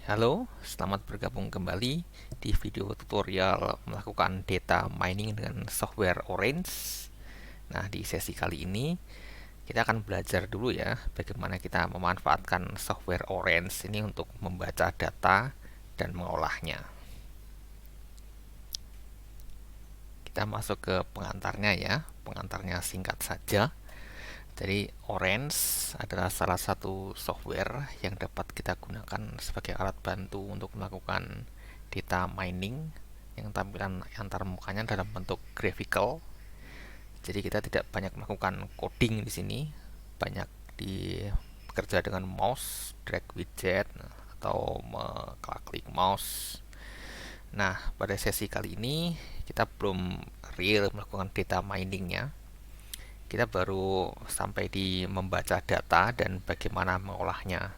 Halo, selamat bergabung kembali di video tutorial melakukan data mining dengan software Orange. Nah, di sesi kali ini kita akan belajar dulu ya bagaimana kita memanfaatkan software Orange ini untuk membaca data dan mengolahnya. Kita masuk ke pengantarnya ya. Pengantarnya singkat saja. Jadi Orange adalah salah satu software yang dapat kita gunakan sebagai alat bantu untuk melakukan data mining yang tampilan antar mukanya dalam bentuk graphical. Jadi kita tidak banyak melakukan coding di sini, banyak bekerja dengan mouse, drag widget atau mengklik mouse. Nah, pada sesi kali ini kita belum real melakukan data miningnya, kita baru sampai di membaca data dan bagaimana mengolahnya.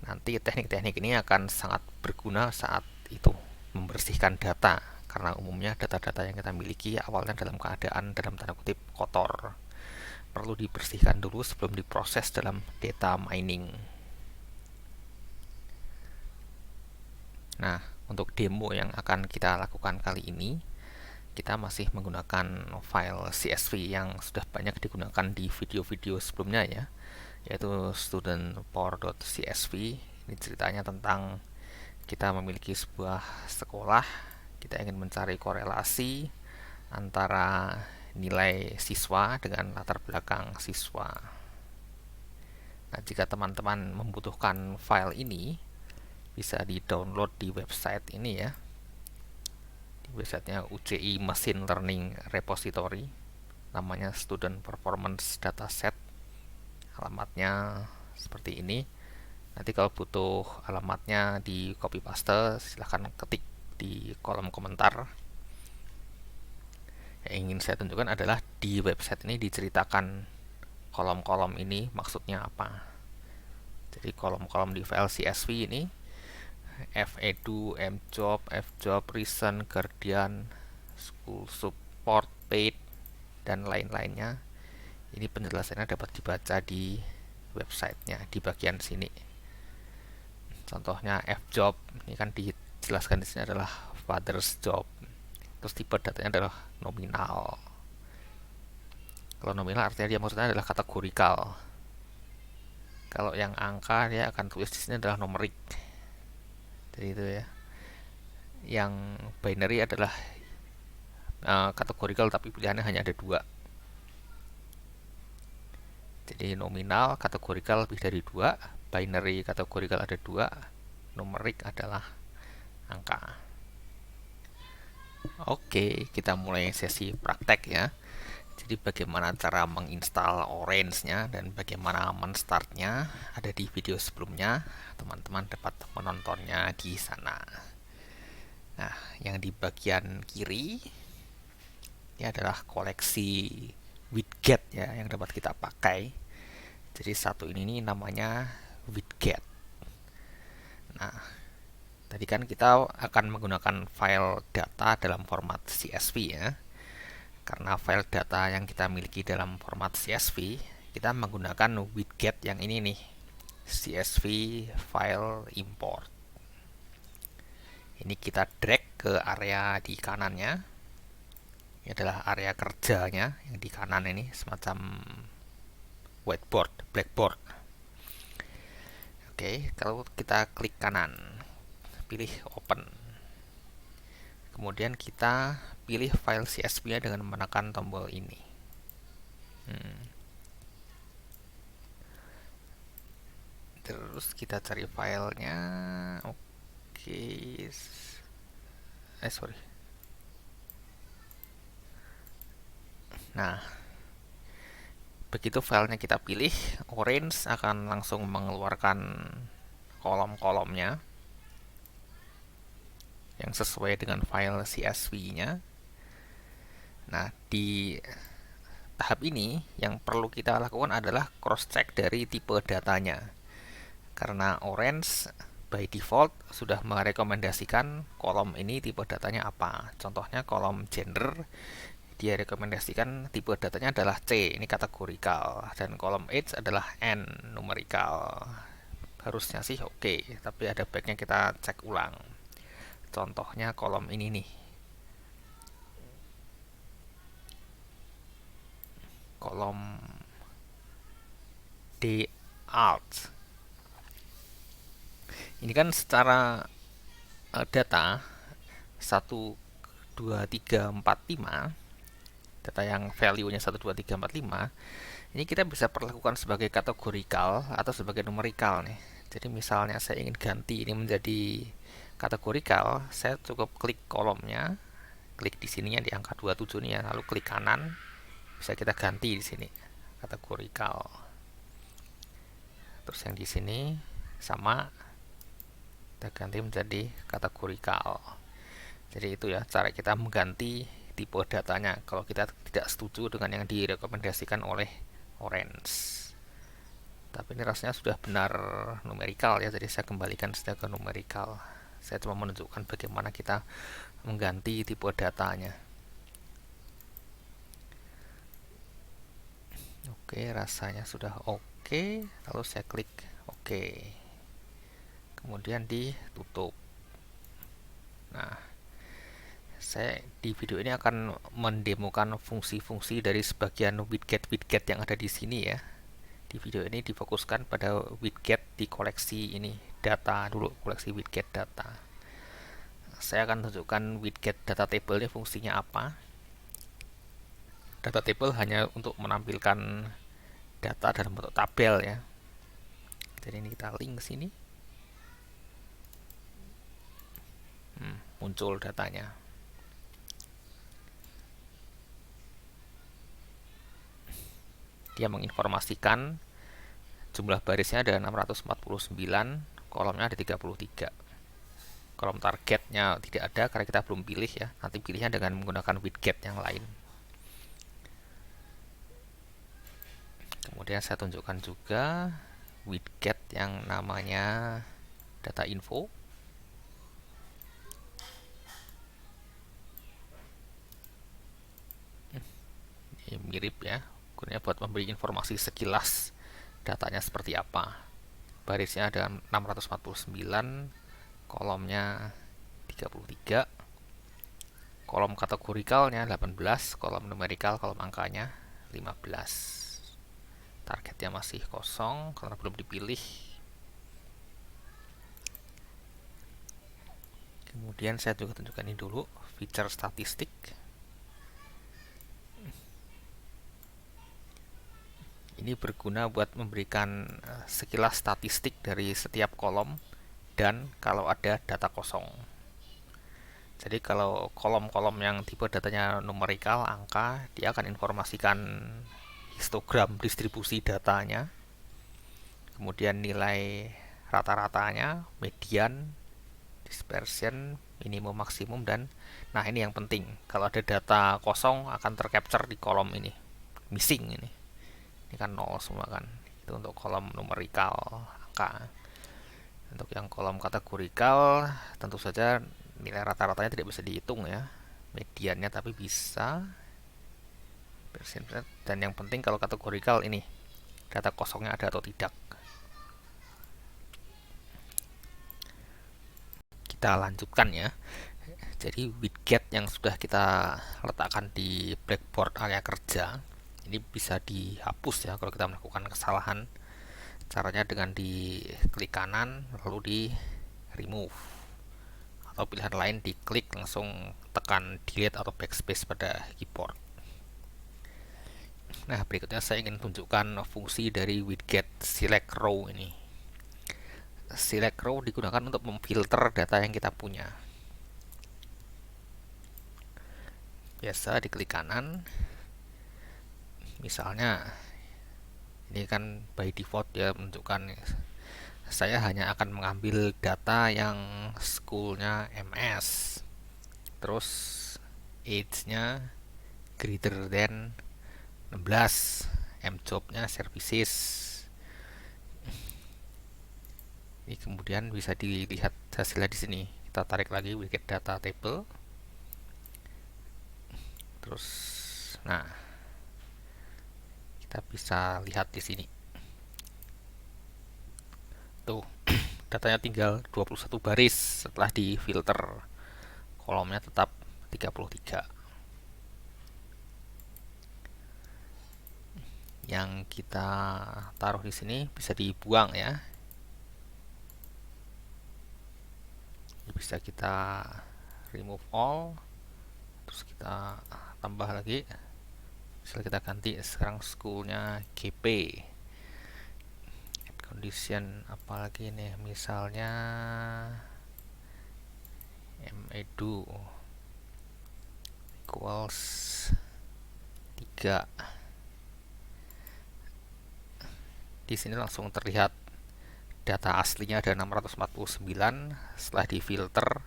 Nanti teknik-teknik ini akan sangat berguna saat itu membersihkan data, karena umumnya data-data yang kita miliki awalnya dalam keadaan dalam tanda kutip kotor. Perlu dibersihkan dulu sebelum diproses dalam data mining. Nah, untuk demo yang akan kita lakukan kali ini, kita masih menggunakan file CSV yang sudah banyak digunakan di video-video sebelumnya ya, yaitu studentpower.csv. Ini ceritanya tentang kita memiliki sebuah sekolah, kita ingin mencari korelasi antara nilai siswa dengan latar belakang siswa. Nah, jika teman-teman membutuhkan file ini, bisa di-download di website ini ya. Websitenya UCI Machine Learning Repository, namanya Student Performance Dataset. Alamatnya seperti ini. Nanti kalau butuh alamatnya di copy paste, silahkan ketik di kolom komentar. Yang ingin saya tunjukkan adalah di website ini diceritakan kolom-kolom ini maksudnya apa. Jadi kolom-kolom di file CSV ini fedu, mjob, fjob, recent, guardian, school support, paid, dan lain-lainnya. Ini penjelasannya dapat dibaca di websitenya di bagian sini. Contohnya fjob, ini kan dijelaskan di sini adalah father's job. Terus tipe datanya adalah nominal. Kalau nominal artinya dia maksudnya adalah kategorikal. Kalau yang angka dia akan tulis di sini adalah numerik. Jadi itu ya. Yang binary adalah kategorikal tapi pilihannya hanya ada dua. Jadi nominal kategorikal lebih dari dua, binary kategorikal ada dua, numerik adalah angka. Oke, kita mulai sesi praktek ya. Jadi bagaimana cara menginstal Orange-nya dan bagaimana menstartnya ada di video sebelumnya. Teman-teman dapat menontonnya di sana. Nah, yang di bagian kiri ini adalah koleksi widget ya yang dapat kita pakai. Jadi satu ini namanya widget. Nah, tadi kan kita akan menggunakan file data dalam format CSV ya. Karena file data yang kita miliki dalam format CSV, kita menggunakan widget yang ini nih, CSV file import. Ini kita drag ke area di kanannya. Ini adalah area kerjanya yang di kanan ini, semacam whiteboard, blackboard. Oke, kalau kita klik kanan, pilih open. Kemudian kita pilih file CSV-nya dengan menekan tombol ini. Terus kita cari filenya. Oke. Sorry. Nah, begitu filenya kita pilih, Orange akan langsung mengeluarkan kolom-kolomnya yang sesuai dengan file CSV-nya. Nah, di tahap ini yang perlu kita lakukan adalah cross-check dari tipe datanya. Karena Orange by default sudah merekomendasikan kolom ini tipe datanya apa. Contohnya kolom gender, dia rekomendasikan tipe datanya adalah C, ini kategorikal, dan kolom age adalah N, numerikal. harusnya sih oke, tapi ada baiknya kita cek ulang. Contohnya kolom ini nih, kolom D alt. Ini kan secara data 1 2 3 4 5, data yang value-nya 1 2 3 4 5, ini kita bisa perlakukan sebagai kategorikal atau sebagai numerikal nih. Jadi misalnya saya ingin ganti ini menjadi kategorikal, saya cukup klik kolomnya, klik di sininya di angka 27 nih ya, lalu klik kanan, bisa kita ganti di sini kategorikal. Terus yang di sini sama, kita ganti menjadi kategorikal. Jadi itu ya cara kita mengganti tipe datanya kalau kita tidak setuju dengan yang direkomendasikan oleh Orange. Tapi ini rasanya sudah benar numerikal ya, jadi saya kembalikan saja ke numerikal. Saya cuma menunjukkan bagaimana kita mengganti tipe datanya. Oke, rasanya sudah oke. Lalu saya klik oke. Kemudian ditutup. Nah, saya di video ini akan mendemokan fungsi-fungsi dari sebagian widget-widget yang ada di sini ya. Di video ini difokuskan pada widget di koleksi ini, data dulu, koleksi widget data. Saya akan tunjukkan widget data table ini fungsinya apa. Data table hanya untuk menampilkan data dalam bentuk tabel ya. Jadi ini kita link ke sini. Muncul datanya. Dia menginformasikan jumlah barisnya ada 649, kolomnya ada 33. Kolom targetnya tidak ada karena kita belum pilih ya. Nanti pilihnya dengan menggunakan widget yang lain. Kemudian saya tunjukkan juga widget yang namanya data info. Ini mirip ya, gunanya buat memberi informasi sekilas datanya seperti apa. Barisnya ada 649, kolomnya 33, kolom kategorikalnya 18, kolom numerikal, kolom angkanya 15. Targetnya masih kosong karena belum dipilih. Kemudian saya juga tunjukkan ini dulu, feature statistik. Ini berguna buat memberikan sekilas statistik dari setiap kolom dan kalau ada data kosong. Jadi kalau kolom-kolom yang tipe datanya numerikal, angka, dia akan informasikan histogram distribusi datanya, kemudian nilai rata-ratanya, median, dispersion, minimum maksimum, dan nah ini yang penting, kalau ada data kosong akan tercapture di kolom ini, missing ini kan nol semua kan. Itu untuk kolom numerikal angka. Untuk yang kolom kategorikal tentu saja nilai rata-ratanya tidak bisa dihitung ya, mediannya tapi bisa, dan yang penting kalau kategorikal ini data kosongnya ada atau tidak. Kita lanjutkan ya. Jadi widget yang sudah kita letakkan di blackboard area kerja ini bisa dihapus ya kalau kita melakukan kesalahan. Caranya dengan diklik kanan lalu di remove, atau pilihan lain diklik langsung tekan delete atau backspace pada keyboard. Nah, berikutnya saya ingin tunjukkan fungsi dari widget select row ini. Select row digunakan untuk memfilter data yang kita punya. Biasa diklik kanan, misalnya ini kan by default ya menunjukkan saya hanya akan mengambil data yang schoolnya MS, terus age-nya greater than 16, mjobnya services. Ini kemudian bisa dilihat hasilnya di sini. Kita tarik lagi widget data table, terus nah kita bisa lihat di sini tuh datanya tinggal 21 baris setelah difilter, kolomnya tetap 33. Yang kita taruh di sini bisa dibuang ya. Bisa kita remove all, terus kita tambah lagi. Misal kita ganti sekarang schoolnya GP. Condition apalagi nih, misalnya medu equals 3. Di sini langsung terlihat data aslinya ada 649, setelah difilter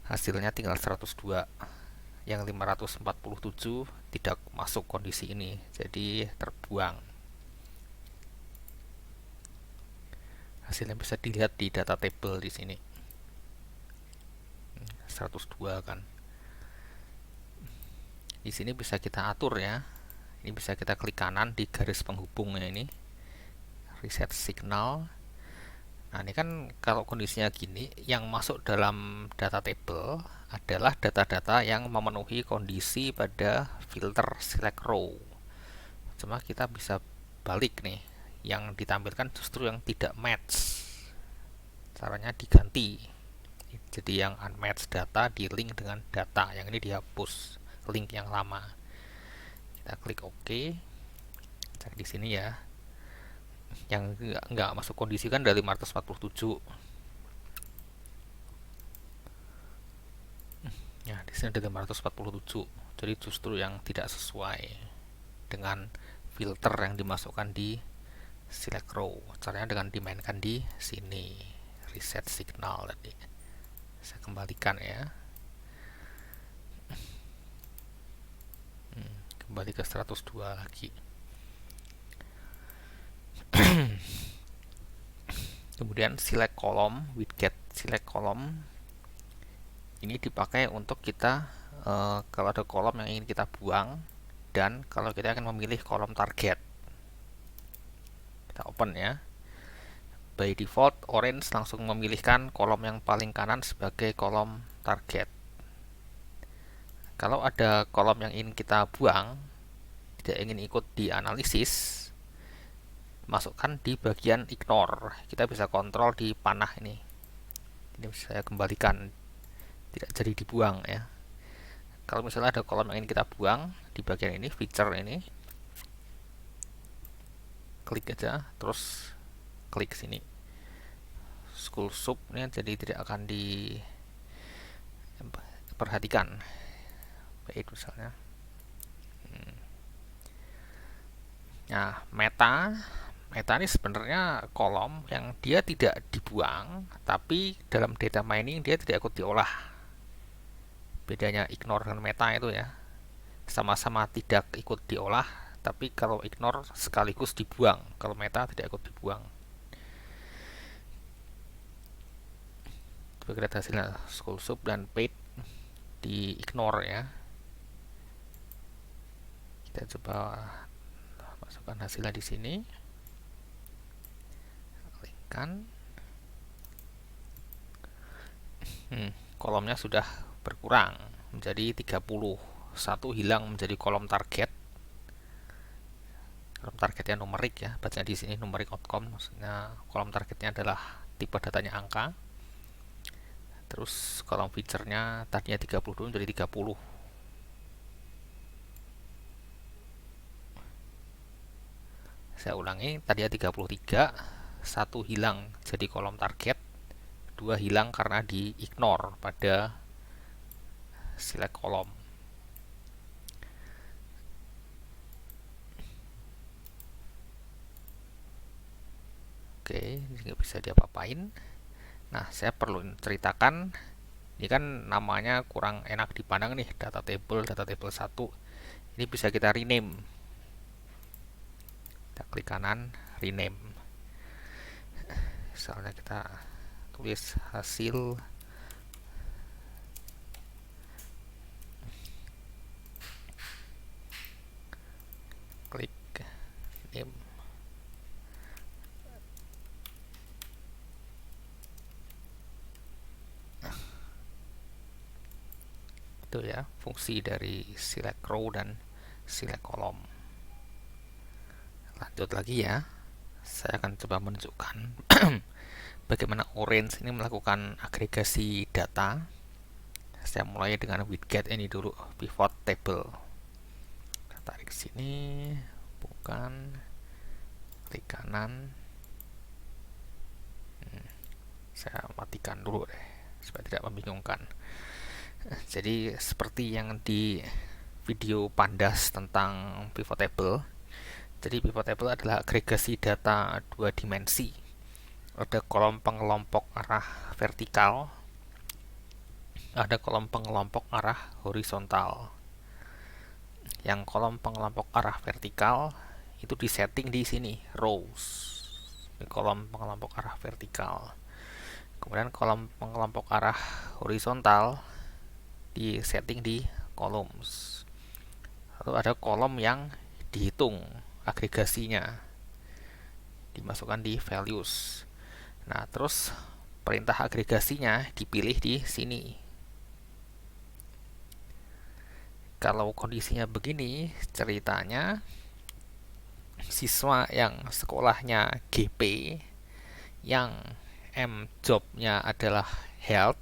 hasilnya tinggal 102. Yang 547 tidak masuk kondisi ini, jadi terbuang. Hasilnya bisa dilihat di data table di sini. 102 kan. Di sini bisa kita atur ya. Ini bisa kita klik kanan di garis penghubungnya ini. Reset signal. Nah, ini kan kalau kondisinya gini, yang masuk dalam data table adalah data-data yang memenuhi kondisi pada filter select row. Cuma kita bisa balik nih, yang ditampilkan justru yang tidak match. Caranya diganti. Jadi yang unmatched data di link dengan data, yang ini dihapus link yang lama. Kita klik OK. Cek di sini ya. Yang nggak masuk kondisi kan dari 547. Ya, di sini ada 547. Jadi justru yang tidak sesuai dengan filter yang dimasukkan di select row. Caranya dengan dimainkan di sini. Reset signal tadi. Saya kembalikan ya. Kembali ke 102 lagi. Kemudian select column, widget select column ini dipakai untuk kita kalau ada kolom yang ingin kita buang, dan kalau kita akan memilih kolom target. Kita open ya. By default orange langsung memilihkan kolom yang paling kanan sebagai kolom target. Kalau ada kolom yang ingin kita buang, tidak ingin ikut di analisis, masukkan di bagian ignore. Kita bisa kontrol di panah ini. Ini bisa saya kembalikan, tidak jadi dibuang ya. Kalau misalnya ada kolom yang ingin kita buang di bagian ini, feature ini, klik aja, terus klik sini school sub ini, jadi tidak akan diperhatikan. Baik, misalnya nah, meta ini sebenarnya kolom yang dia tidak dibuang, tapi dalam data mining dia tidak ikut diolah. Bedanya ignore dan meta itu ya, sama-sama tidak ikut diolah, tapi kalau ignore sekaligus dibuang, kalau meta tidak ikut dibuang. Kita lihat hasilnya school sub dan paid di ignore ya. Kita coba masukkan hasilnya di sini. Klikkan. Kolomnya sudah berkurang menjadi 30. Satu hilang menjadi kolom target. Kolom targetnya numerik ya, bacanya di sini numerik outcome, maksudnya kolom targetnya adalah tipe datanya angka. Terus kolom feature-nya tadinya 32 menjadi 30. Saya ulangi, tadinya 33, satu hilang jadi kolom target, dua hilang karena di ignore pada select kolom. Oke, ini nggak bisa diapa-apain. Nah, saya perlu ceritakan, ini kan namanya kurang enak dipandang nih, data table 1. Ini bisa kita rename. Kita klik kanan, rename. Misalnya kita tulis hasil klik name. Itu ya fungsi dari select row dan select column. Lanjut lagi ya, saya akan coba menunjukkan bagaimana Orange ini melakukan agregasi data. Saya mulai dengan widget ini dulu, pivot table. Saya tarik sini, bukan, klik kanan. Saya matikan dulu deh supaya tidak membingungkan. Jadi seperti yang di video Pandas tentang pivot table. Jadi pivot table adalah agregasi data dua dimensi. Ada kolom pengelompok arah vertikal, ada kolom pengelompok arah horizontal. Yang kolom pengelompok arah vertikal itu disetting di sini, rows. Ini kolom pengelompok arah vertikal. Kemudian kolom pengelompok arah horizontal disetting di columns. Lalu ada kolom yang dihitung agregasinya, dimasukkan di values. Nah, terus perintah agregasinya dipilih di sini. Kalau kondisinya begini, ceritanya siswa yang sekolahnya GP, yang M job-nya adalah health,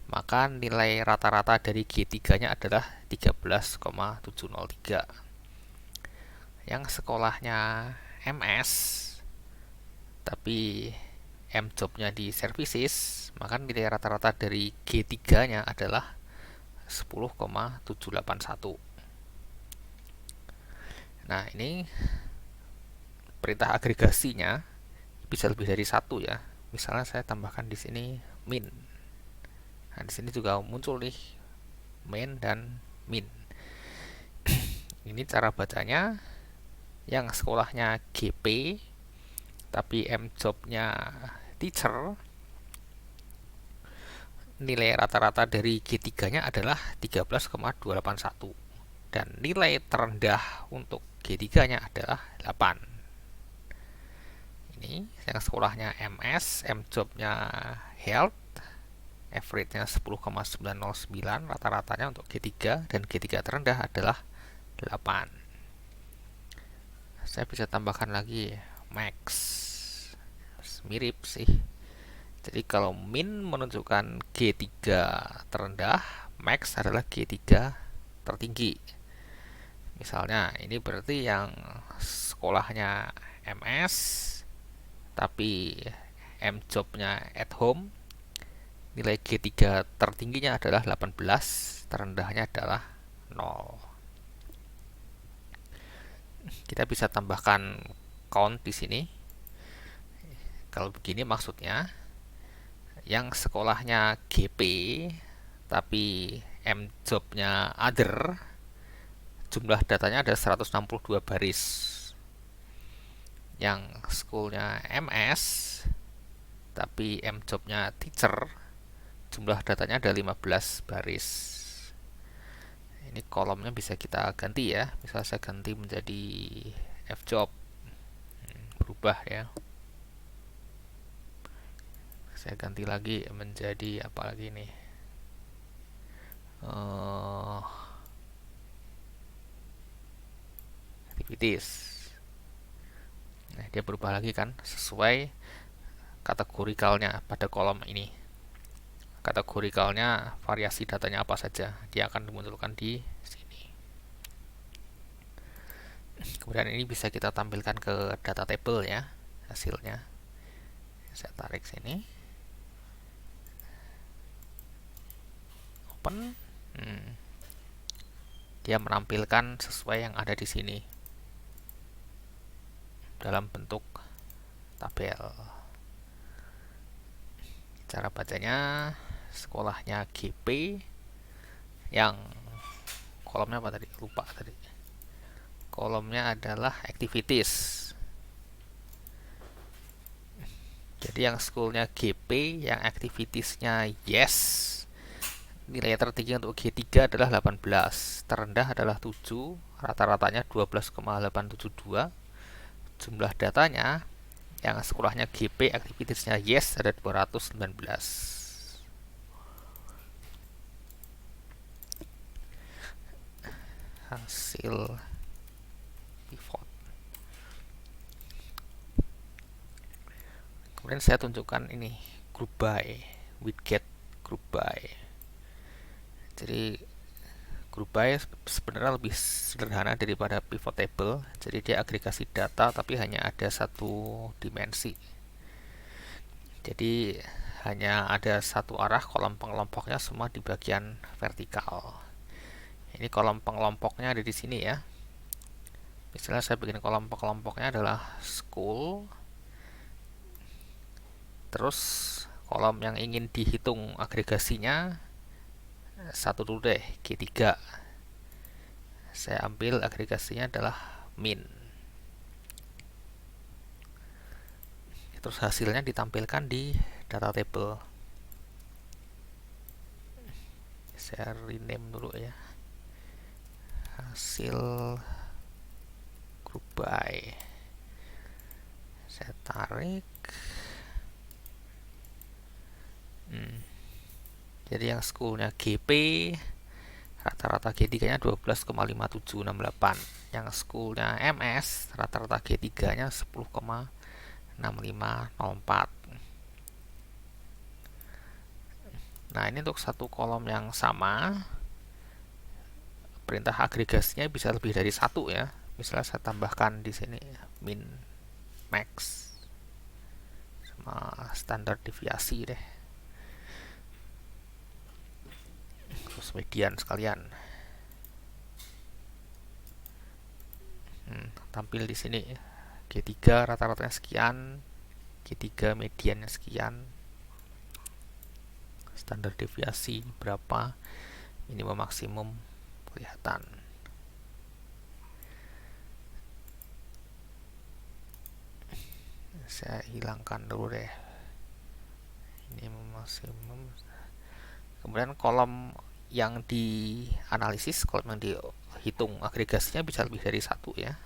maka nilai rata-rata dari G3-nya adalah 13,703. Yang sekolahnya MS, tapi M job-nya di services, maka nilai rata-rata dari G3-nya adalah 10,781. Nah, ini perintah agregasinya bisa lebih dari satu ya. Misalnya saya tambahkan di sini min. Nah, di sini juga muncul nih main dan min. Ini cara bacanya, yang sekolahnya GP tapi M job-nya teacher, nilai rata-rata dari G3-nya adalah 13,281 dan nilai terendah untuk G3-nya adalah 8. Ini yang sekolahnya MS, M job-nya health, average-nya 10,909, rata-ratanya untuk G3, dan G3 terendah adalah 8. Saya bisa tambahkan lagi max, mirip sih. Jadi kalau min menunjukkan G3 terendah, max adalah G3 tertinggi. Misalnya ini berarti yang sekolahnya MS tapi M job-nya at home, nilai G3 tertingginya adalah 18, terendahnya adalah 0. Kita bisa tambahkan count di sini. Kalau begini maksudnya, yang sekolahnya GP tapi M job-nya other, jumlah datanya ada 162 baris. Yang schoolnya MS tapi M job-nya teacher, jumlah datanya ada 15 baris. Ini kolomnya bisa kita ganti ya. Misal saya ganti menjadi F job, berubah ya. Saya ganti lagi menjadi apa lagi nih, activities. Nah, dia berubah lagi kan sesuai kategorikalnya pada kolom ini. Kategorikalnya variasi datanya apa saja, dia akan dimunculkan di sini. Kemudian ini bisa kita tampilkan ke data table ya, hasilnya. Saya tarik sini, open. Dia menampilkan sesuai yang ada di sini dalam bentuk tabel. Cara bacanya, sekolahnya GP, yang kolomnya apa tadi? Lupa tadi. Kolomnya adalah activities. Jadi yang schoolnya GP, yang activitiesnya yes, nilai tertinggi untuk G3 adalah 18, terendah adalah 7, rata-ratanya 12,872. Jumlah datanya, yang sekolahnya GP, activitiesnya yes ada 219. hasil pivot. Kemudian saya tunjukkan ini group by, widget group by. Jadi group by sebenarnya lebih sederhana daripada pivot table. Jadi dia agregasi data tapi hanya ada satu dimensi. Jadi hanya ada satu arah, kolom pengelompoknya semua di bagian vertikal. Ini kolom pengelompoknya ada di sini ya. Misalnya saya bikin kolom pengelompoknya adalah school. Terus kolom yang ingin dihitung agregasinya satu dulu deh, G3. Saya ambil agregasinya adalah min. Terus hasilnya ditampilkan di data table. Saya rename dulu ya. Hasil group by. Saya tarik. Jadi yang schoolnya GP, rata-rata G3-nya 12,5768. Yang schoolnya MS, rata-rata G3-nya 10,6504. Nah, ini untuk satu kolom yang sama, perintah agregasinya bisa lebih dari satu ya. Misalnya saya tambahkan di sini min, max, sama standar deviasi deh. Terus median sekalian. Tampil di sini G3 rata-ratanya sekian, G3 mediannya sekian, standar deviasi berapa, minimum maksimum kelihatan. Saya hilangkan dulu deh minimum maksimum. Kemudian kolom yang dianalisis, kolom yang dihitung agregasinya bisa lebih dari satu ya.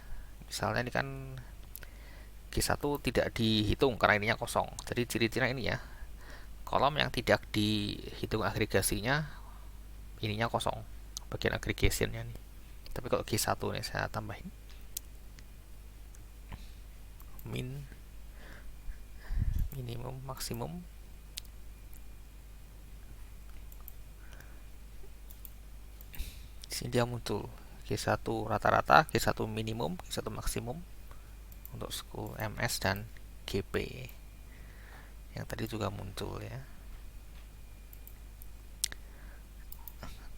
Misalnya ini kan G1 tidak dihitung karena ininya kosong. Jadi ciri-cirinya ini ya, kolom yang tidak dihitung agregasinya ininya kosong, bagian aggregationnya nih. Tapi kalau G1 nih saya tambahin min, minimum, maksimum. Di sini dia muncul G1 rata-rata, G1 minimum, G1 maksimum untuk school MS dan GP. Yang tadi juga muncul ya.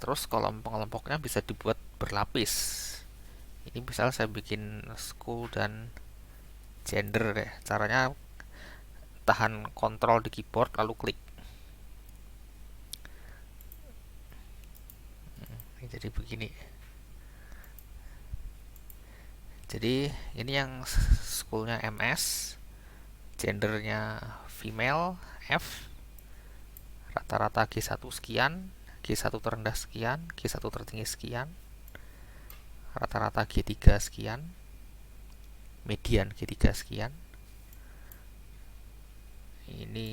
Terus kolom pengelompoknya bisa dibuat berlapis. Ini misalnya saya bikin school dan gender deh. Caranya tahan kontrol di keyboard lalu klik. Jadi begini. Jadi ini yang schoolnya MS, gendernya female, F, rata-rata G1 sekian, G1 terendah sekian, G1 tertinggi sekian, rata-rata G3 sekian, median G3 sekian. Ini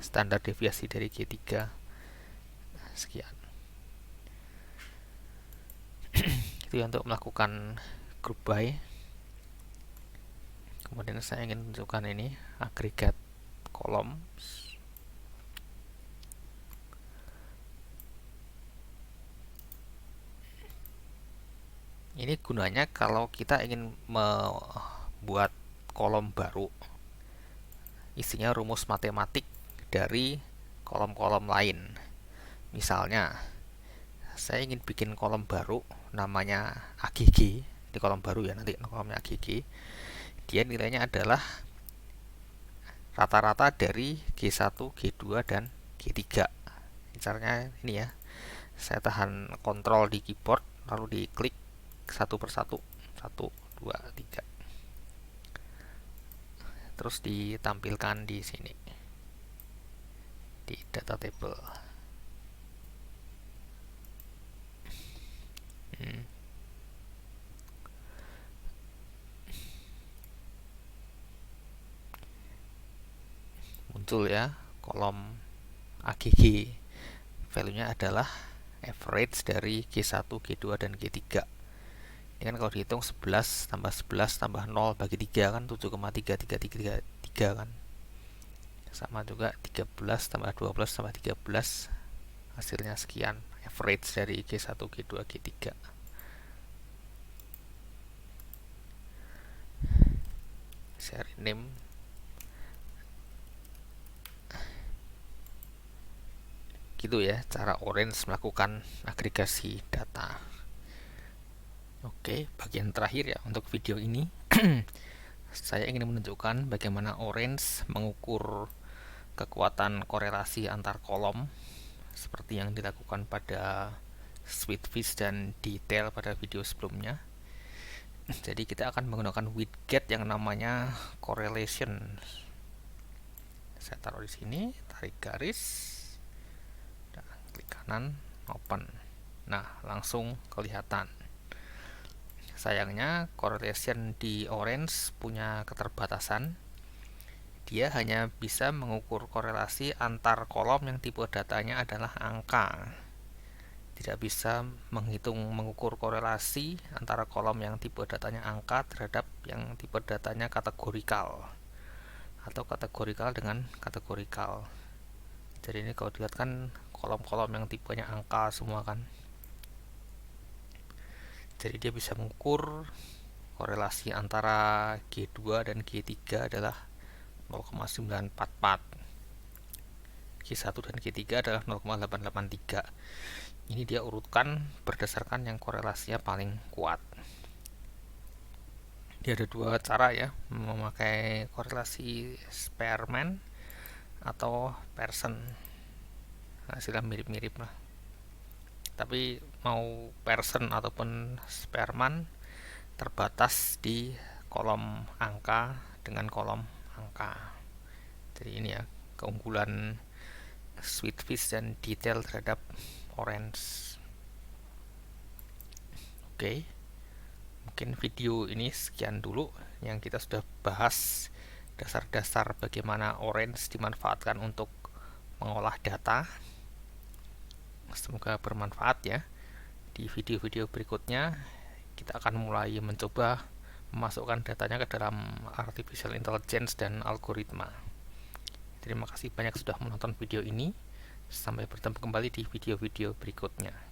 standar deviasi dari G3 sekian. Itu ya untuk melakukan group by. Kemudian saya ingin tunjukkan ini agregat kolom. Ini gunanya kalau kita ingin membuat kolom baru, isinya rumus matematik dari kolom-kolom lain. Misalnya saya ingin bikin kolom baru namanya AGG. Di kolom baru ya, nanti kolomnya AGG. Dia nilainya adalah rata-rata dari G1, G2 dan G3. Caranya ini ya, saya tahan kontrol di keyboard lalu diklik satu persatu, 1, 2, 3, terus ditampilkan di sini di data table. Muncul ya kolom AGG, value-nya adalah average dari G1, G2, dan G3. Ini kan kalau dihitung 11 tambah 11 tambah 0 bagi 3 kan 7,3333 kan. Sama juga 13 tambah 12 tambah 13 hasilnya sekian, average dari G1, G2, G3. Saya rename. Gitu ya cara Orange melakukan agregasi data. Oke, bagian terakhir ya untuk video ini. Saya ingin menunjukkan bagaimana Orange mengukur kekuatan korelasi antar kolom seperti yang dilakukan pada Sweetfish dan Detail pada video sebelumnya. Jadi kita akan menggunakan widget yang namanya correlation. Saya taruh di sini, tarik garis, dan klik kanan, open. Nah, langsung kelihatan. Sayangnya correlation di Orange punya keterbatasan. Dia hanya bisa mengukur korelasi antar kolom yang tipe datanya adalah angka. Tidak bisa mengukur korelasi antara kolom yang tipe datanya angka terhadap yang tipe datanya kategorikal atau kategorikal dengan kategorikal. Jadi ini kalau dilihat kan kolom-kolom yang tipenya angka semua kan. Jadi dia bisa mengukur korelasi antara G2 dan G3 adalah 0,944. G1 dan G3 adalah 0,883. Ini dia urutkan berdasarkan yang korelasinya paling kuat. Dia ada dua cara ya, memakai korelasi Spearman atau Pearson. Hasilnya mirip-mirip lah. Tapi mau Pearson ataupun Spearman terbatas di kolom angka dengan kolom angka. Jadi ini ya keunggulan Sweetfish dan Detail terhadap Orange. Oke, mungkin video ini sekian dulu yang kita sudah bahas dasar-dasar bagaimana Orange dimanfaatkan untuk mengolah data. Semoga bermanfaat ya. Di video-video berikutnya kita akan mulai mencoba memasukkan datanya ke dalam artificial intelligence dan algoritma. Terima kasih banyak sudah menonton video ini. Sampai bertemu kembali di video-video berikutnya.